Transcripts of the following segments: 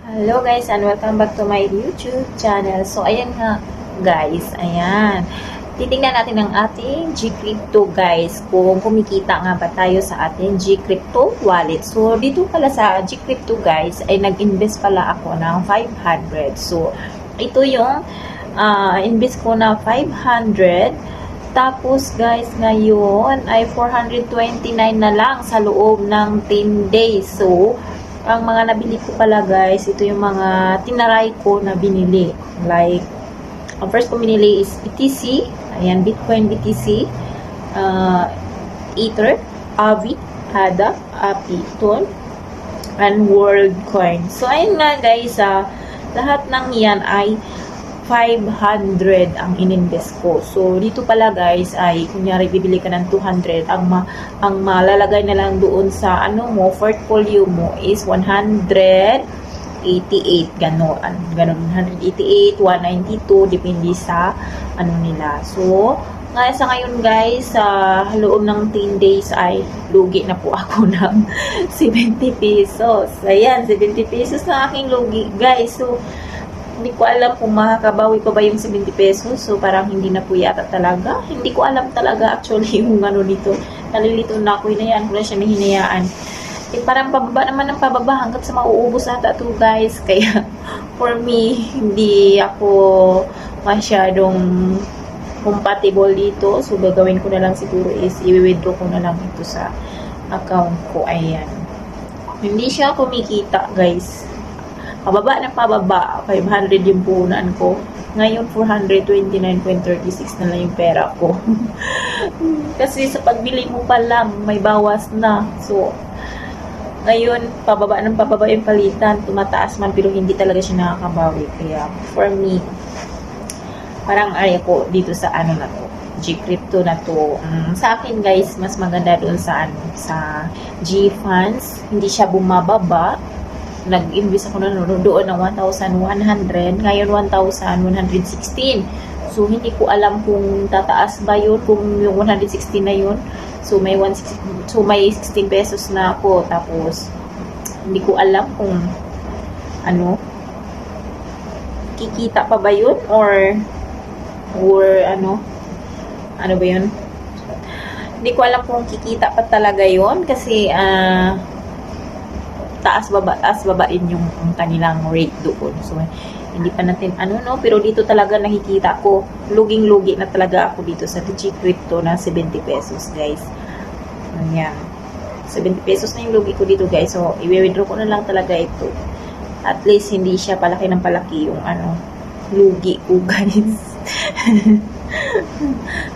Hello guys and welcome back to my YouTube channel. So ayan nga guys, ayan. Titingnan natin ang ating Gcrypto guys, kung kumikita nga ba tayo sa ating Gcrypto wallet. So dito pala sa Gcrypto guys ay nag-invest pala ako ng 500. So ito yung invest ko na 500. Tapos guys, ngayon ay 429 na lang sa loob ng 10 days. So ang mga nabili ko pala guys, ito yung mga tinaray ko na binili. Like, ang first ko binili is BTC. Ayan, Bitcoin BTC. Ether, Avi, ADA, Python, and WorldCoin. So, ayun nga guys, lahat ng yan ay 500 ang ininvest ko. So, dito pala guys ay, kunyari, bibili ka ng 200. Ang malalagay na lang doon sa ano mo, portfolio mo is 188. Ganon. 188, 192, depende sa ano nila. So, sa ngayon guys, sa loob ng 10 days ay lugi na po ako ng 70 pesos. Ayan, 70 pesos na aking lugi guys. So, hindi ko alam kung makakabawi ko ba yung 70 pesos. So, parang hindi na po yata talaga. Hindi ko alam talaga actually yung ano dito. Nalilito na ako. Hinayaan ko na siya na hinayaan. Eh, parang pababa naman ng pababa hanggat sa mauubos ata to guys. Kaya, for me, hindi ako masyadong compatible dito. So, gagawin ko na lang siguro is i-withdraw ko na lang ito sa account ko. Ayan. Hindi siya kumikita guys. Pababa na pababa, 500 yung puhunan ko. Ngayon, 429.36 na lang yung pera ko. Kasi sa pagbili mo pa lang, may bawas na. So, ngayon, pababa ng pababa yung palitan. Tumataas man, pero hindi talaga siya nakakabawi. Kaya, for me, parang ko dito sa ano na to, Gcrypto na to. Sa akin, guys, mas maganda doon sa sa GFunds. Hindi siya bumababa. Nag-invest ako na doon ng 1,100. Ngayon, 1,116. So, hindi ko alam kung tataas ba yun, kung yung 116 na yun. So, may 16 pesos na ako. Tapos, hindi ko alam kung kikita pa ba yun? Or ano ba yun? Hindi ko alam kung kikita pa talaga yun. Kasi, taas baba din yung kanilang rate doon. So, hindi pa natin pero dito talaga nakikita ko, luging-lugi na talaga ako dito sa Gcrypto na 70 pesos, guys. Ayan. 70 pesos na yung lugi ko dito, guys. So, i-withdraw ko na lang talaga ito. At least, hindi siya palaki ng palaki yung lugi ko, guys.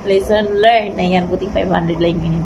Lesson learned. Ayan, buting 500 lang yun.